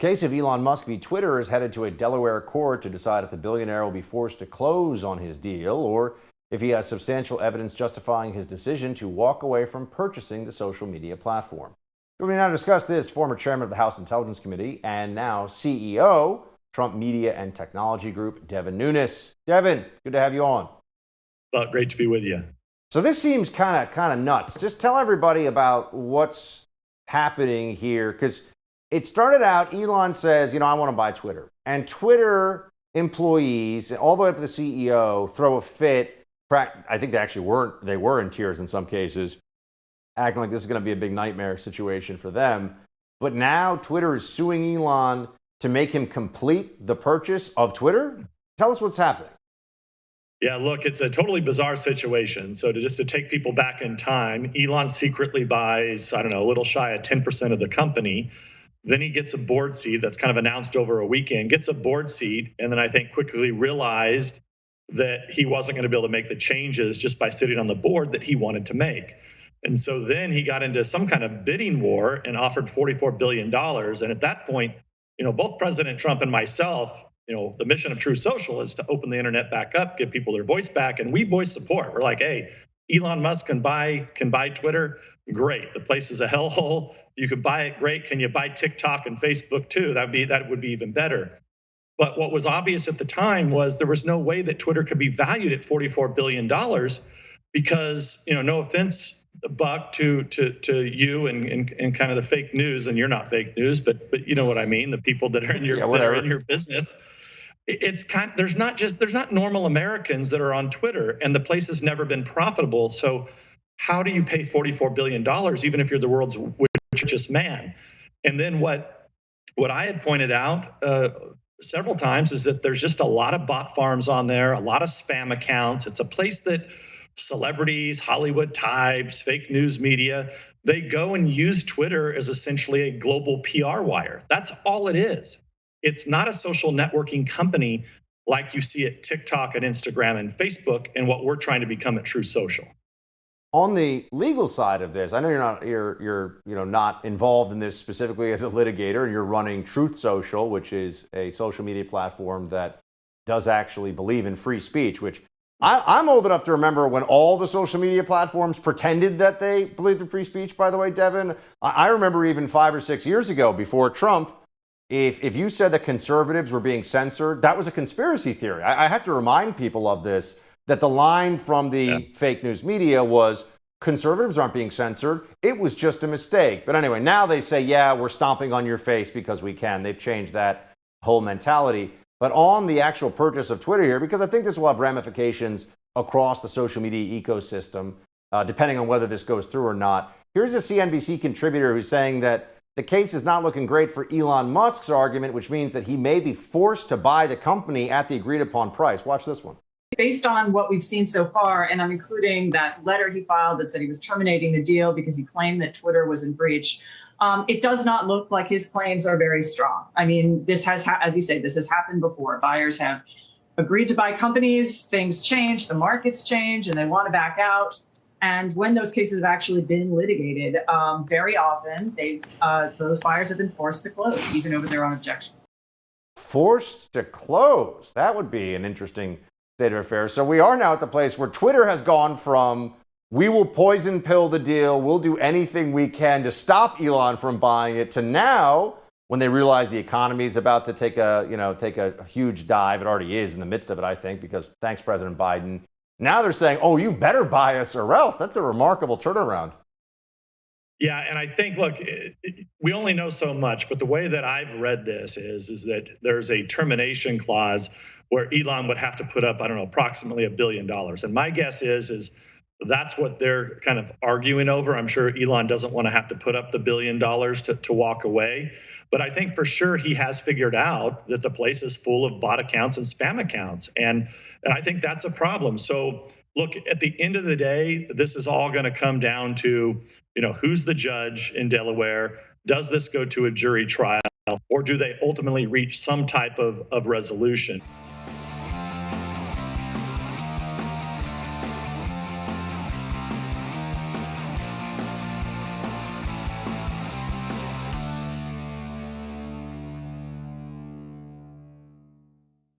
case of Elon Musk v. Twitter is headed to a Delaware court to decide if the billionaire will be forced to close on his deal or if he has substantial evidence justifying his decision to walk away from purchasing the social media platform. We now discuss this, former chairman of the House Intelligence Committee and now CEO, Trump Media and Technology Group, Devin Nunes. Devin, good to have you on. Well, great to be with you. So this seems kind of nuts. Just tell everybody about what's happening here, because it started out, Elon says, I want to buy Twitter. And Twitter employees, all the way up to the CEO, throw a fit. I think they were in tears in some cases, acting like this is going to be a big nightmare situation for them. But now Twitter is suing Elon to make him complete the purchase of Twitter. Tell us what's happening. Yeah, look, it's a totally bizarre situation. So to take people back in time, Elon secretly buys, a little shy of 10% of the company. Then he gets a board seat that's kind of announced over a weekend, gets a board seat, and then I think quickly realized that he wasn't going to be able to make the changes just by sitting on the board that he wanted to make. And so then he got into some kind of bidding war and offered $44 billion. And at that point, both President Trump and myself, the mission of True Social is to open the internet back up, give people their voice back, and we voice support. We're like, hey, Elon Musk can buy Twitter. Great. The place is a hellhole. You could buy it. Great. Can you buy TikTok and Facebook too? That would be even better. But what was obvious at the time was there was no way that Twitter could be valued at $44 billion because, no offense, Buck, to you and kind of the fake news, and you're not fake news, but you know what I mean, the people that are in your that are in your business. It's there's not normal Americans that are on Twitter, and the place has never been profitable. So how do you pay $44 billion even if you're the world's richest man? And then what I had pointed out several times is that there's just a lot of bot farms on there, a lot of spam accounts. It's a place that celebrities, Hollywood types, fake news media, they go and use Twitter as essentially a global PR wire. That's all it is. It's not a social networking company like you see at TikTok and Instagram and Facebook and what we're trying to become at True Social. On the legal side of this, I know you're not involved in this specifically as a litigator, and you're running Truth Social, which is a social media platform that does actually believe in free speech, which I'm old enough to remember when all the social media platforms pretended that they believed in free speech, by the way, Devin. I remember even 5 or 6 years ago, before Trump, if you said that conservatives were being censored, that was a conspiracy theory. I have to remind people of this, that the line from the fake news media was conservatives aren't being censored. It was just a mistake. But anyway, now they say, yeah, we're stomping on your face because we can. They've changed that whole mentality. But on the actual purchase of Twitter here, because I think this will have ramifications across the social media ecosystem, depending on whether this goes through or not. Here's a CNBC contributor who's saying that the case is not looking great for Elon Musk's argument, which means that he may be forced to buy the company at the agreed upon price. Watch this one. Based on what we've seen so far, and I'm including that letter he filed that said he was terminating the deal because he claimed that Twitter was in breach, it does not look like his claims are very strong. I mean, this has, as you say, this has happened before. Buyers have agreed to buy companies, things change, the markets change, and they want to back out. And when those cases have actually been litigated, very often those buyers have been forced to close, even over their own objections. Forced to close? That would be an interesting state of affairs. So we are now at the place where Twitter has gone from, we will poison pill the deal, we'll do anything we can to stop Elon from buying it, to now, when they realize the economy is about to take a huge dive. It already is in the midst of it, I think, because thanks, President Biden. Now they're saying, oh, you better buy us or else. That's a remarkable turnaround. Yeah, and I think, look, we only know so much, but the way that I've read this is that there's a termination clause where Elon would have to put up, approximately $1 billion. And my guess is that's what they're kind of arguing over. I'm sure Elon doesn't want to have to put up the $1 billion to walk away. But I think for sure he has figured out that the place is full of bot accounts and spam accounts. And I think that's a problem. So look, at the end of the day, this is all going to come down to, who's the judge in Delaware? Does this go to a jury trial, or do they ultimately reach some type of resolution?